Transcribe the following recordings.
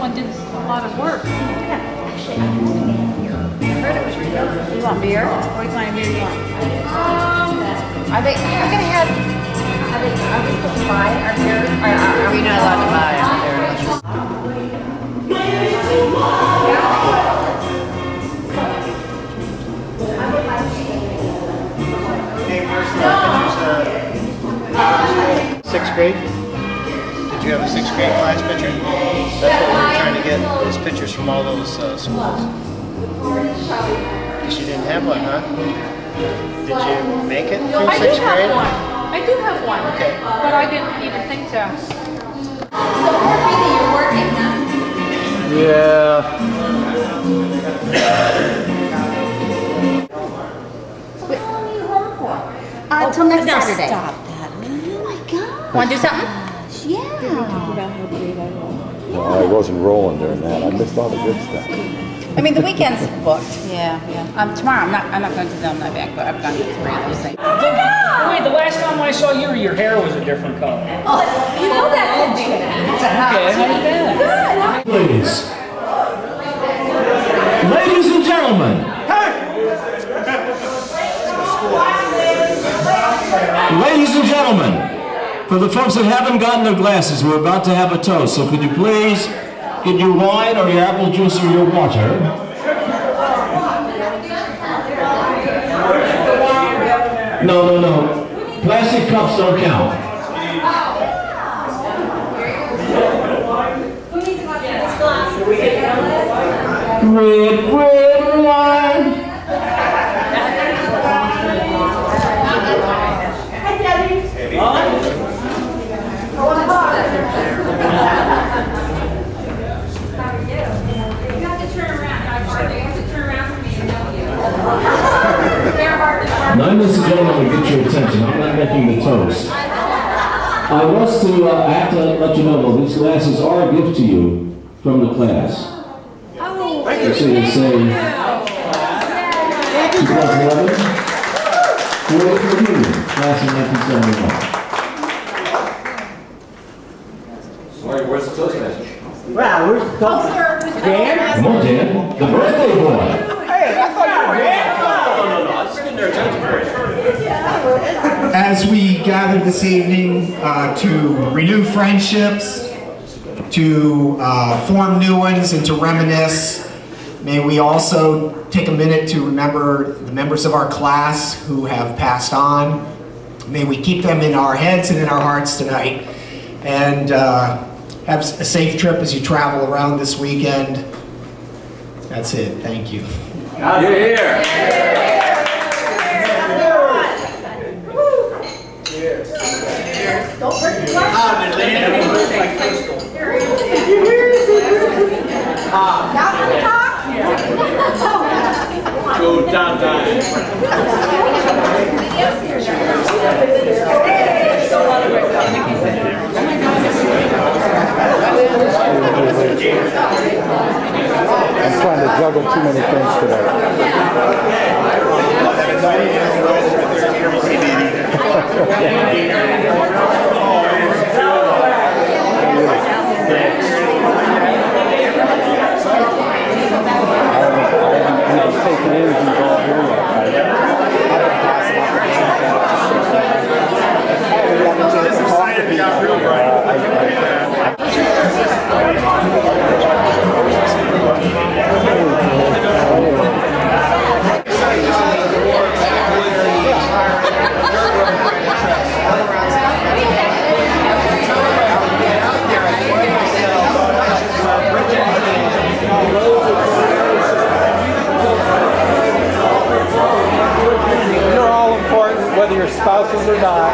one did a lot of work. Actually, I heard it was redone. You want beer? What kind of beer do you want? Are we supposed to buy our beer? Are we not allowed to buy our beer? Sixth grade? Did you have a sixth grade class picture? That's what we were trying to get, is pictures from all those schools. Guess you didn't have one, huh? Did you make it through sixth grade? I do have one. Okay. But I didn't even think to. So, Marquita, you're working, huh? Yeah. So how long are you home for? Until next Saturday. Stop that. Oh my God. Want to do something? Yeah. No, I wasn't rolling during that. I missed all the good stuff. I mean, the weekend's booked. Yeah. Tomorrow, I'm not going to the alumni banquet. I've gone to 3 of those things. Wait, the last time I saw you, your hair was a different color. Oh, you know that could be. Okay, how you been? Ladies. Ladies and gentlemen. Ladies and gentlemen, for the folks that haven't gotten their glasses, we're about to have a toast. So could you please get your wine or your apple juice or your water? No. Plastic cups don't count. Red wine. Now, ladies and gentlemen, to get your attention, I'm not making the toast. I want to have to let you know that these glasses are a gift to you from the class. So you say 2011, World Reunion, class of 1971. Sorry, where's the toast message? Wow, where's the toast? Dan? Come on, Dan, the birthday boy. Hey, I thought you were Dan. As we gather this evening to renew friendships, to form new ones, and to reminisce, may we also take a minute to remember the members of our class who have passed on. May we keep them in our heads and in our hearts tonight. And have a safe trip as you travel around this weekend. That's it. Thank you. Yeah. Don't break the glass. Y'all gonna talk? Go down. I'm trying to juggle too many things today. You're all important, whether you're spouses or not.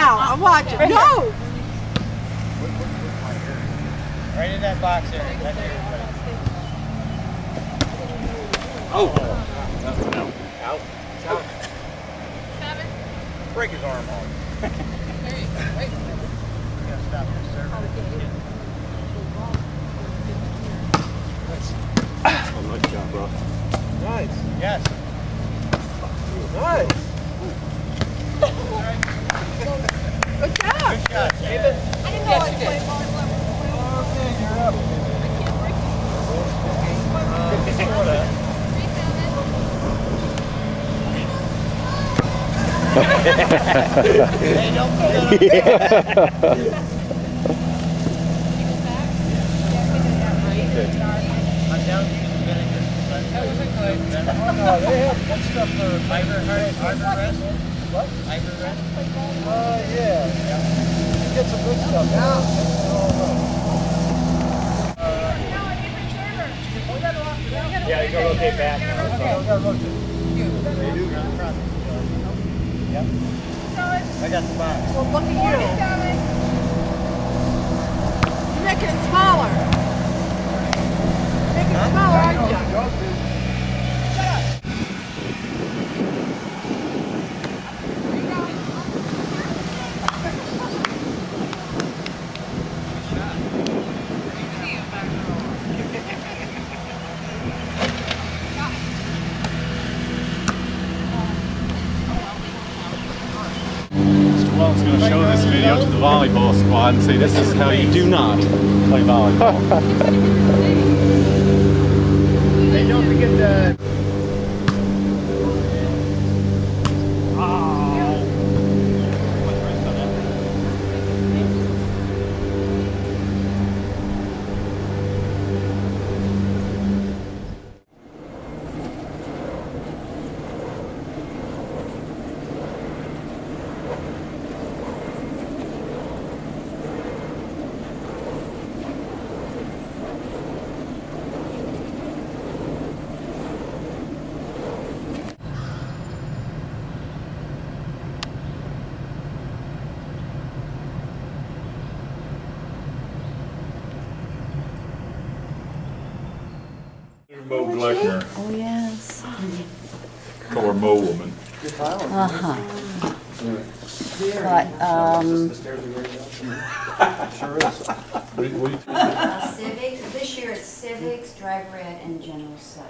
now. I'm watching. No! Right in that box there. That's everybody. Oh. No. Out. It's out. Break his arm off. There you go. Wait. You gotta stop this, sir. Oh, nice job, bro. Nice. Yes. Nice. Good job. Good shot, David. I didn't know I could play volleyball. Okay, you're up. Hey, don't put that up. I'm down to use the vinegar. That wasn't good. Oh no, they have good stuff for Arbor rest. What? Arbor rest? Yeah. Get some good stuff. Yeah, you go rotate back. Okay, we gotta rotate. They do run front. Yep. I got the box. Well, look at you. You're making it smaller. Making it smaller, aren't you? Shut up. Mr. Whelden's going to show this video to the volleyball squad and say this is how you do not play volleyball. Hey, don't forget the... Mo Gleckner. Oh, yes. Call her Mo Woman. Uh-huh. But, Civics, this year it's civics, driver ed, and general psych.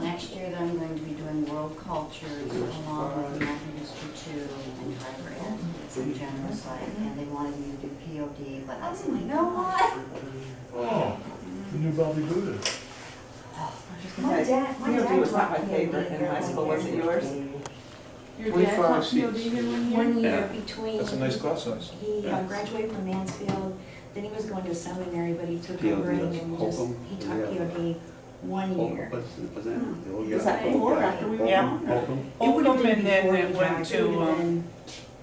Next year I'm going to be doing world cultures along with American history 2 and driver ed and general psych. And they wanted me to do POD, but I said, you know what? Oh, you knew Bobby Buddha. My dad was not my favorite in high school. Was it yours? Your dad taught POD in 1 year? 1 year between. That's a nice class size. He graduated from Mansfield, then he was going to seminary, but he took over and he taught POD 1 year. Is that before or after we were Yeah. gone? It would have been and then before it he went died. to, It would have been-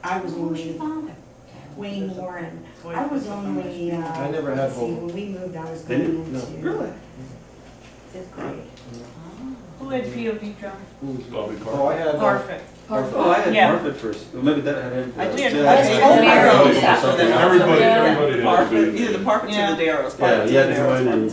I was only Wayne Warren. I was only, I never had let's see, Holcomb. when we moved, I was going into Really? 5th grade. Who had POD, John? Bobby Oh, I had... Parfit. Oh, I had Yeah. Parfit first. Well, maybe that had it. I did. Everybody had to Parfit, be. either the Parfits or the Darrows. Yeah, you had to join and...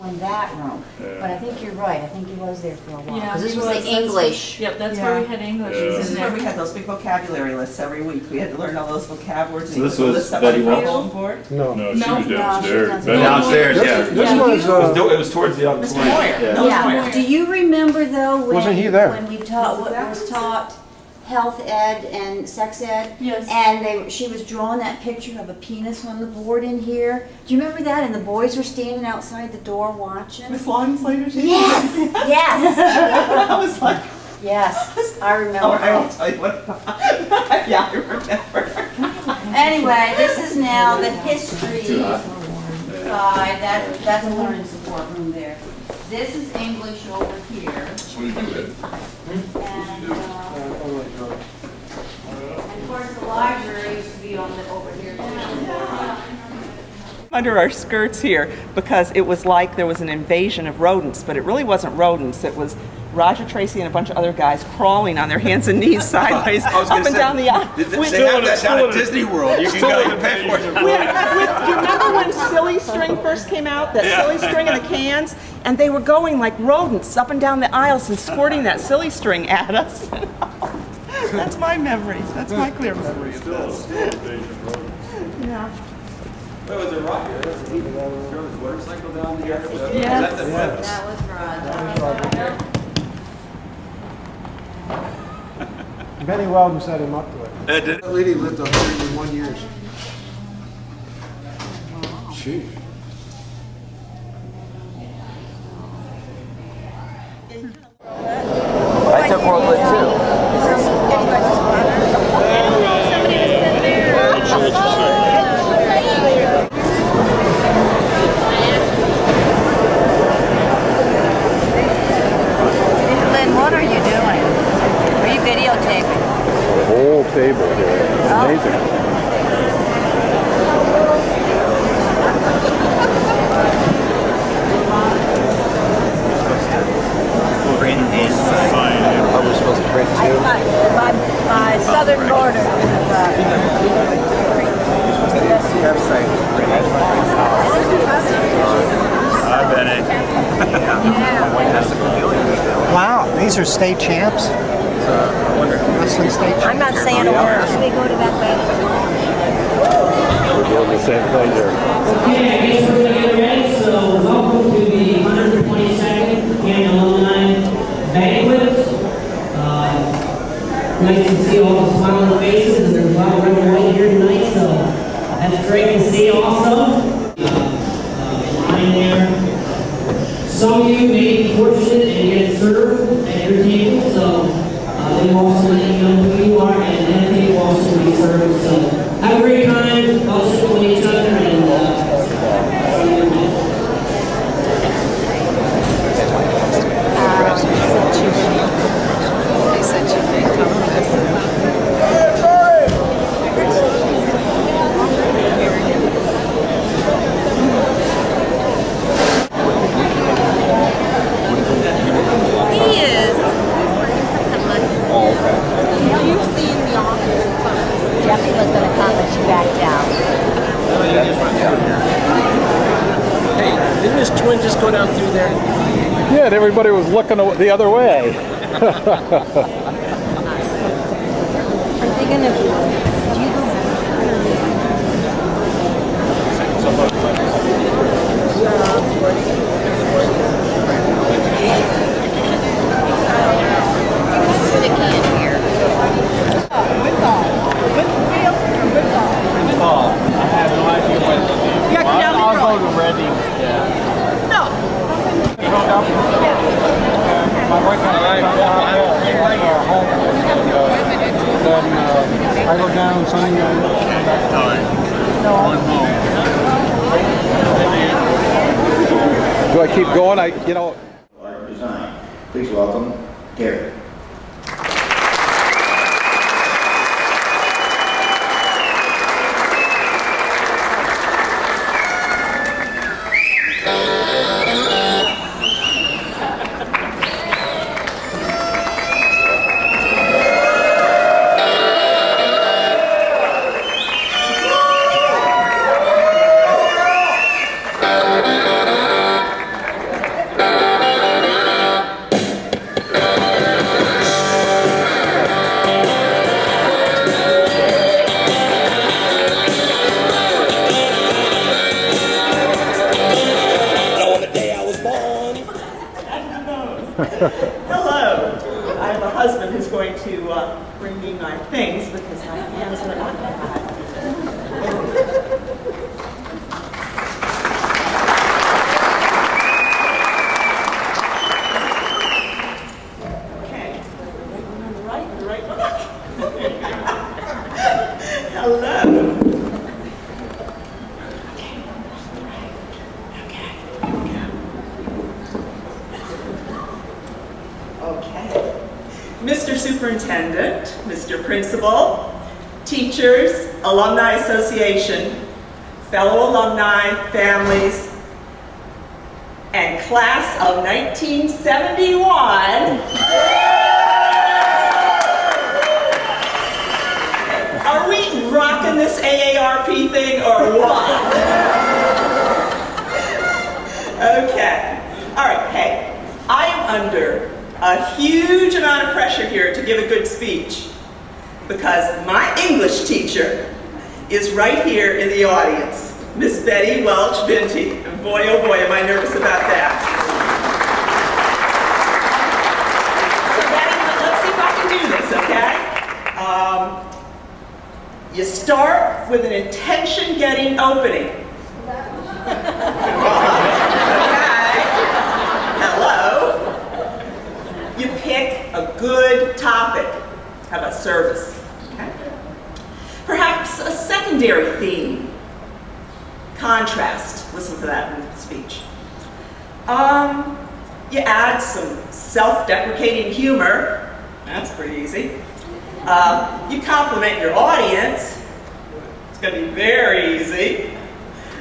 In that room, but I think you're right, I think he was there for a while. Yeah, Because this he was was. the English. Yep, that's where we had English. Yeah. This is where we had those big vocabulary lists every week. We had to learn all those vocab words. So and this you could was list up Betty on the Welch? phone board. No. No, she was No, downstairs. she was Downstairs, yeah. This Yeah. was, It was towards the Mr. Moyer. Yeah. No, Mr. Yeah, Moyer. do you remember though when, Wasn't he there? when we taught, what was taught health ed and sex ed? Yes. And she was drawing that picture of a penis on the board in here. Do you remember that? And the boys were standing outside the door watching? Miss Longslater? Yes, yes, I was like, yes, I remember. oh, I won't tell you what. Yeah, I remember. Anyway, this is now the history side. That's a learning support room there. This is English over here. That's what he did. And of course, the library used to be on the, over here too. Under our skirts here, because it was like there was an invasion of rodents, but it really wasn't rodents. It was Roger Tracy and a bunch of other guys crawling on their hands and knees sideways up and down the aisle. They have that down at Disney World. You can go and pay for it. Do you remember when Silly String first came out? That Silly String in the cans? And they were going like rodents up and down the aisles and squirting that Silly String at us. That's my memories. That's my clear memory of this. Yeah. That was a rocket. That was a motorcycle down the air. Yes. That was Roger. Benny Whelden set him up to it. That lady lived 101 years. Gee. I took World War II. Lynn, what are you doing? Are you videotaping? The whole table here. It's amazing. Oh, we're supposed to print too? My southern border. Hi, Benny. Wow, these are state champs? Wrestling state champs? I'm not saying a word. Should we go to that way? We're doing the same thing here. Okay, I guess we're going to get ready. So welcome to the 122nd Canyon Alumni Banquet. Nice to see all the smiling faces, and there's a lot of red and white here tonight, so that's great to see also. Line there. Some of you may be fortunate and get served at your table, so they will also let you know who you are, and then they will also be served. So have a great time, also with each other, and They said you may come with us. He is. You've seen the office. Jeffy was going to come, but she backed down. Hey, didn't this twin just go down through there? Yeah, and everybody was looking the other way. Are they going to do you sticky in here. Paul, I have no idea what to do. I'll go to Reading. Yeah. No. My wife and I home. Then I go down Sunday night. Do I keep going? You know. Art Design. Please welcome Gary. Hello. I have a husband who's going to bring me my things because my hands are occupied. Okay. On the right, the right one. Hello. Mr. Superintendent, Mr. Principal, teachers, Alumni Association, fellow alumni, families, and class of 1971. Are we rocking this AARP thing or what? Okay. All right, hey, I am under a huge amount of pressure here to give a good speech because my English teacher is right here in the audience, Miss Betty Welch-Binty. And boy, oh boy, am I nervous about that. So Betty, let's see if I can do this, okay? You start with an intention-getting opening. Okay. Hello. You pick a good topic. How about service? Okay. Perhaps a secondary theme. Contrast. Listen to that in the speech. You add some self-deprecating humor. That's pretty easy. You compliment your audience. It's going to be very easy.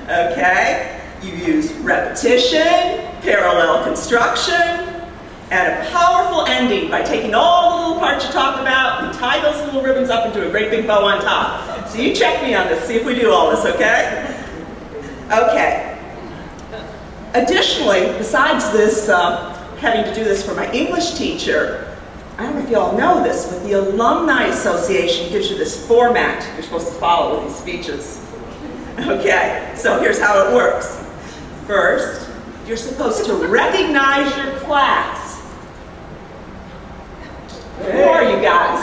Okay. You use repetition, parallel construction, and a powerful ending by taking all the little parts you talked about and tie those little ribbons up into a great big bow on top. So you check me on this, see if we do all this, okay? Okay. Additionally, besides this, having to do this for my English teacher, I don't know if you all know this, but the Alumni Association gives you this format you're supposed to follow with these speeches. Okay, so here's how it works. First, you're supposed to recognize your class. Who are you guys?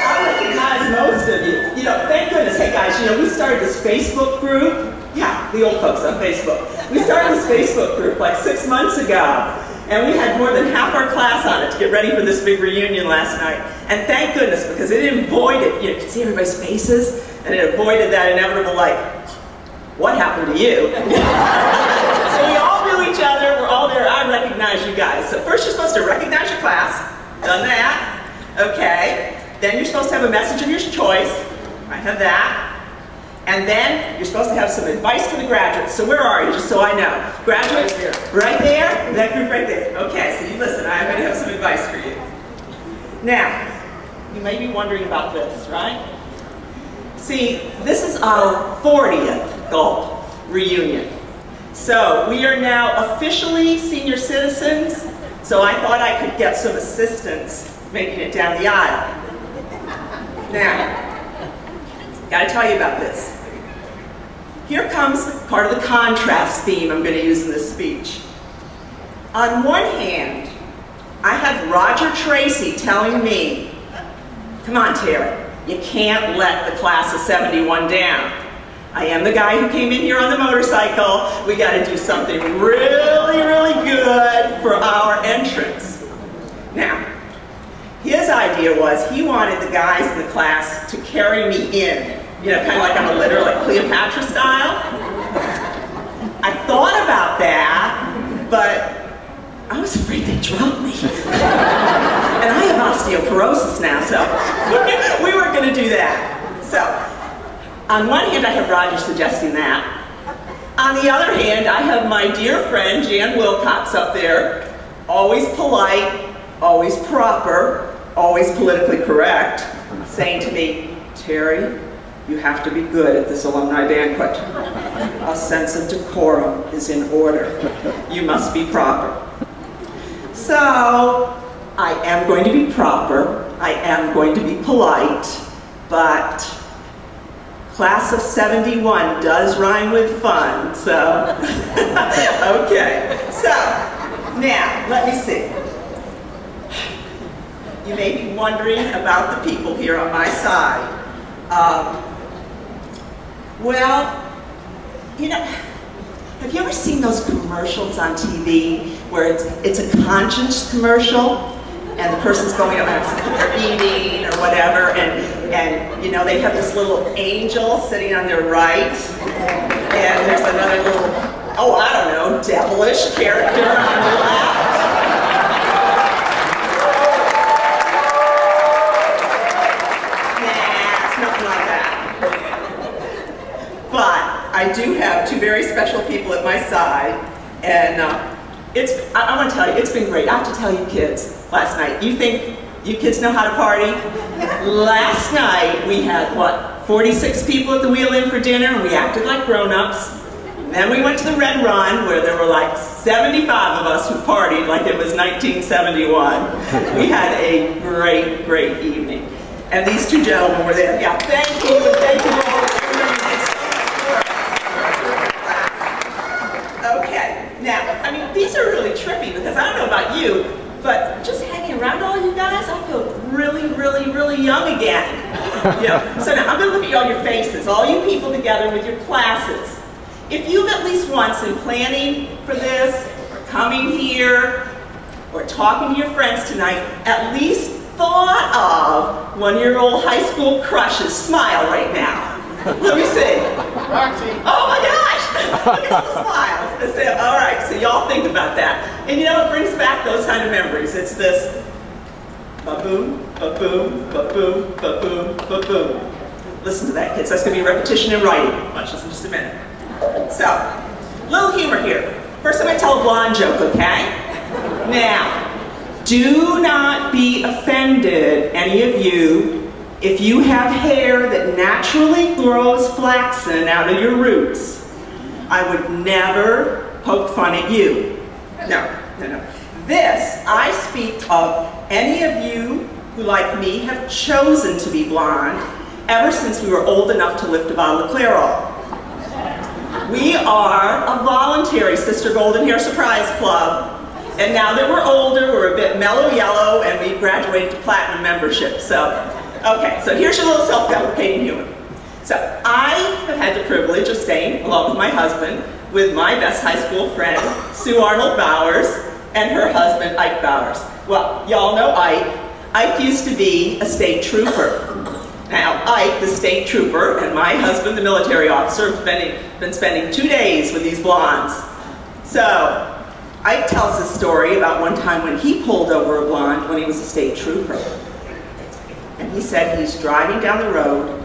I recognize most of you. You know, thank goodness. Hey guys, you know, we started this Facebook group. Yeah, the old folks on Facebook. We started this Facebook group like 6 months ago. And we had more than half our class on it to get ready for this big reunion last night. And thank goodness, because it avoided, you could see everybody's faces, and it avoided that inevitable, like, what happened to you? So we all knew each other, we're all there, I recognize you guys. So first you're supposed to recognize your class, done that, okay. Then you're supposed to have a message of your choice, I have that. And then you're supposed to have some advice for the graduates. So where are you, just so I know? Graduates, right there? That group right there. Okay, so you listen, I'm going to have some advice for you. Now, you may be wondering about this, right? See, this is our 40th Gulp reunion. So we are now officially senior citizens, so I thought I could get some assistance making it down the aisle. Now, gotta tell you about this. Here comes part of the contrast theme I'm going to use in this speech. On one hand, I have Roger Tracy telling me, come on Terry, you can't let the class of 71 down. I am the guy who came in here on the motorcycle. We got to do something really, really good for our entrance. Now, his idea was he wanted the guys in the class to carry me in. You know, kind of like on a litter, like Cleopatra style. I thought about that, but I was afraid they'd drop me. And I have osteoporosis now, so we weren't going to do that. So, on one hand, I have Roger suggesting that. On the other hand, I have my dear friend Jan Wilcox up there, always polite, always proper, always politically correct, saying to me, Terry, you have to be good at this alumni banquet. A sense of decorum is in order. You must be proper. So, I am going to be proper, I am going to be polite, but class of 71 does rhyme with fun, so, okay. So, now, let me see. You may be wondering about the people here on my side. Well, you know, have you ever seen those commercials on TV where it's a conscience commercial and the person's going up and they're eating or whatever and you know, they have this little angel sitting on their right and there's another little, oh, I don't know, devilish character on the left. But I do have two very special people at my side, and I want to tell you, it's been great. I have to tell you kids, last night, you think you kids know how to party? Last night we had, what, 46 people at the Wheel Inn for dinner, and we acted like grown-ups. Then we went to the Red Run, where there were like 75 of us who partied like it was 1971. We had a great, great evening. And these two gentlemen were there. Yeah, thank you, and thank you all. Okay, now, I mean, these are really trippy because I don't know about you, but just hanging around all you guys, I feel really, really, really young again. Yeah. So now, I'm going to look at all your faces, all you people together with your classes. If you've at least once in planning for this, or coming here, or talking to your friends tonight, at least thought of one-year-old high school crushes, smile right now. Let me see. Oh my gosh! Look at all the smiles. I say, all right, so y'all think about that. And you know, it brings back those kind of memories. It's this ba-boom, ba-boom, ba-boom, ba-boom, ba-boom. Listen to that, kids. That's going to be repetition and writing. Watch this in just a minute. So, little humor here. First, I'm going to tell a blonde joke, okay? Now, do not be offended, any of you, if you have hair that naturally grows flaxen out of your roots. I would never poke fun at you. No, no, no. This, I speak of any of you who, like me, have chosen to be blonde ever since we were old enough to lift a bottle of Clairol. We are a voluntary Sister Golden Hair Surprise Club. And now that we're older, we're a bit mellow yellow, and we've graduated to platinum membership. So, okay, so here's your little self-deprecating humor. So, I have had the privilege of staying, along with my husband, with my best high school friend, Sue Arnold Bowers, and her husband, Ike Bowers. Well, y'all know Ike. Ike used to be a state trooper. Now, Ike, the state trooper, and my husband, the military officer, have been spending 2 days with these blondes. So, Ike tells this story about one time when he pulled over a blonde when he was a state trooper. And he said he's driving down the road,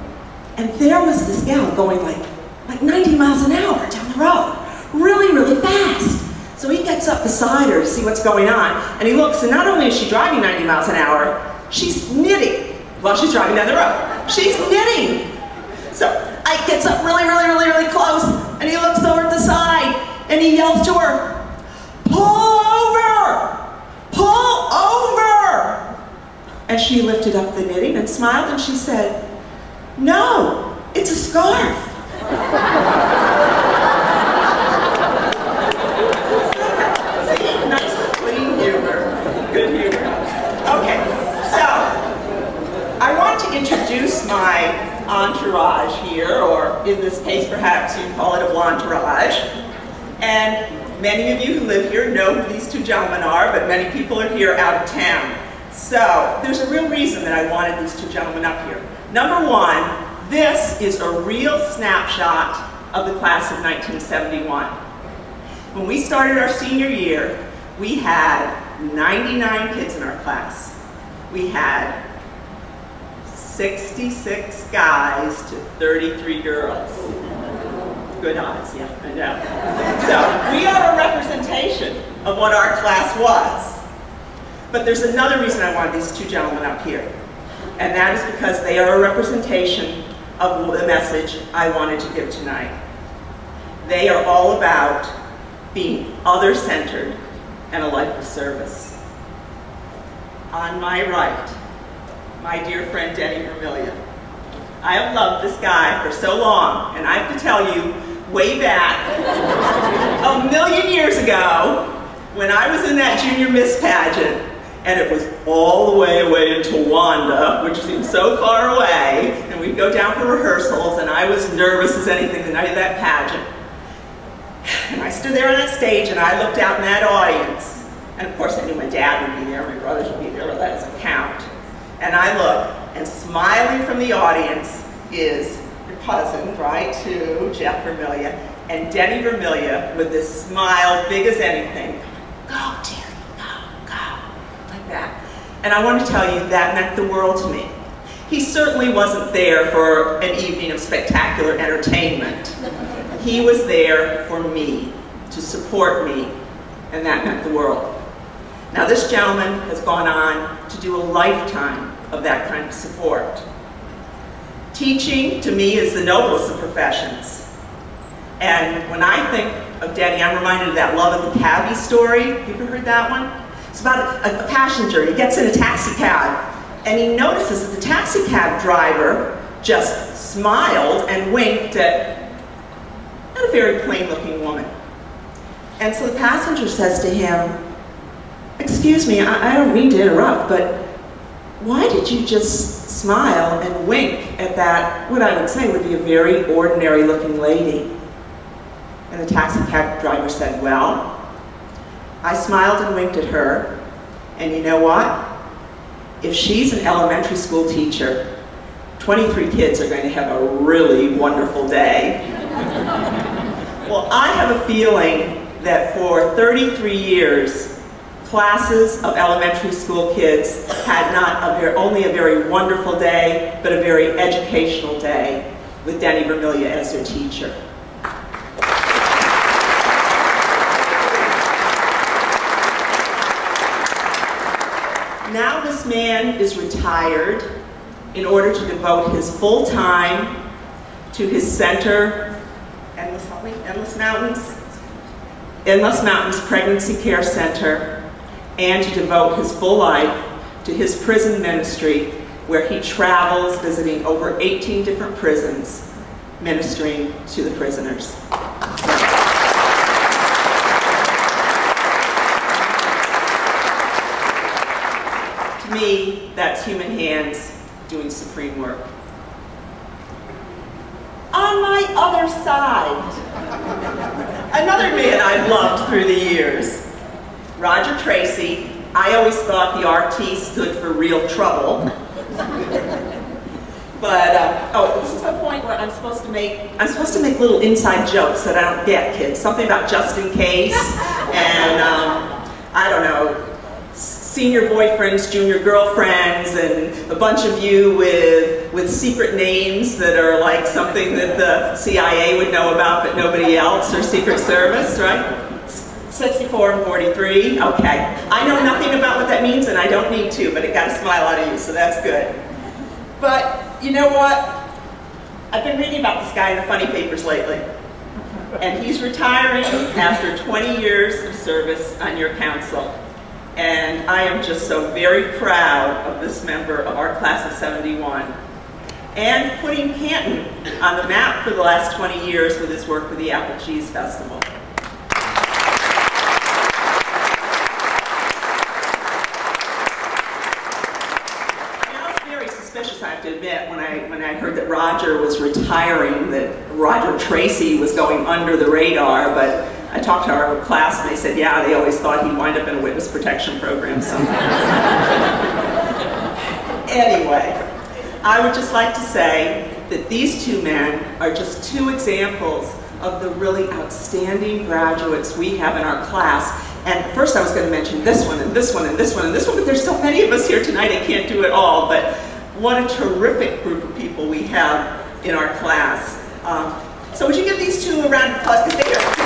and there was this gal going like 90 miles an hour down the road, really, really fast. So he gets up beside her to see what's going on, and he looks, and not only is she driving 90 miles an hour, she's knitting while she's driving down the road. She's knitting. So Ike gets up really, really, really, really close, and he looks over at the side, and he yells to her, "Pull over! Pull over!" And she lifted up the knitting and smiled, and she said, "No, it's a scarf." See, nice and clean humor. Good humor. Okay, so I want to introduce my entourage here, or in this case, perhaps you call it a blontourage. And many of you who live here know who these two gentlemen are, but many people are here out of town. So there's a real reason that I wanted these two gentlemen up here. Number one, this is a real snapshot of the class of 1971. When we started our senior year, we had 99 kids in our class. We had 66 guys to 33 girls. Good odds, yeah, I know. So we are a representation of what our class was. But there's another reason I wanted these two gentlemen up here. And that is because they are a representation of the message I wanted to give tonight. They are all about being other-centered and a life of service. On my right, my dear friend Denny Vermillion. I have loved this guy for so long, and I have to tell you, way back, a million years ago, when I was in that junior Miss pageant, and it was all the way away in Towanda, which seemed so far away, and we'd go down for rehearsals, and I was nervous as anything the night of that pageant. And I stood there on that stage, and I looked out in that audience, and of course I knew my dad would be there, my brothers would be there, but that doesn't count. And I look, and smiling from the audience is your cousin, right, too, Jeff Vermillion, and Denny Vermillion with this smile, big as anything. Go, Terry, go, like that. And I want to tell you, that meant the world to me. He certainly wasn't there for an evening of spectacular entertainment. He was there for me, to support me, and that meant the world. Now this gentleman has gone on to do a lifetime of that kind of support. Teaching, to me, is the noblest of professions. And when I think of Denny, I'm reminded of that Love of the Cabbie story. You ever heard that one? It's about a passenger. He gets in a taxi cab, and he notices that the taxi cab driver just smiled and winked at a very plain-looking woman. And so the passenger says to him, "Excuse me, I don't mean to interrupt, but why did you just smile and wink at that, what I would say would be a very ordinary-looking lady?" And the taxi cab driver said, "Well, I smiled and winked at her, and you know what? If she's an elementary school teacher, 23 kids are going to have a really wonderful day." Well, I have a feeling that for 33 years, classes of elementary school kids had not only a very wonderful day, but a very educational day with Denny Vermillion as their teacher. Now this man is retired in order to devote his full time to his center, Endless Mountains Pregnancy Care Center, and to devote his full life to his prison ministry, where he travels visiting over 18 different prisons, ministering to the prisoners. To me, that's human hands doing supreme work. On my other side, another man I've loved through the years, Roger Tracy. I always thought the RT stood for real trouble. But, oh, this is the point where I'm supposed to make little inside jokes that I don't get, kids. Something about just in case, and I don't know, senior boyfriends, junior girlfriends, and a bunch of you with secret names that are like something that the CIA would know about but nobody else, or Secret Service, right? 64 and 43, okay. I know nothing about what that means and I don't need to, but it got a smile out of you, so that's good. But you know what? I've been reading about this guy in the funny papers lately. And he's retiring after 20 years of service on your council. And I am just so very proud of this member of our class of 71. And putting Canton on the map for the last 20 years with his work with the Apple Cheese Festival. I was very suspicious, I have to admit, when I heard that Roger was retiring, that Roger Tracy was going under the radar, but I talked to our class and they said, yeah, they always thought he'd wind up in a witness protection program somehow. Anyway, I would just like to say that these two men are just two examples of the really outstanding graduates we have in our class. And first I was going to mention this one and this one and this one and this one, but there's so many of us here tonight I can't do it all, but what a terrific group of people we have in our class. So would you give these two a round of applause, because they are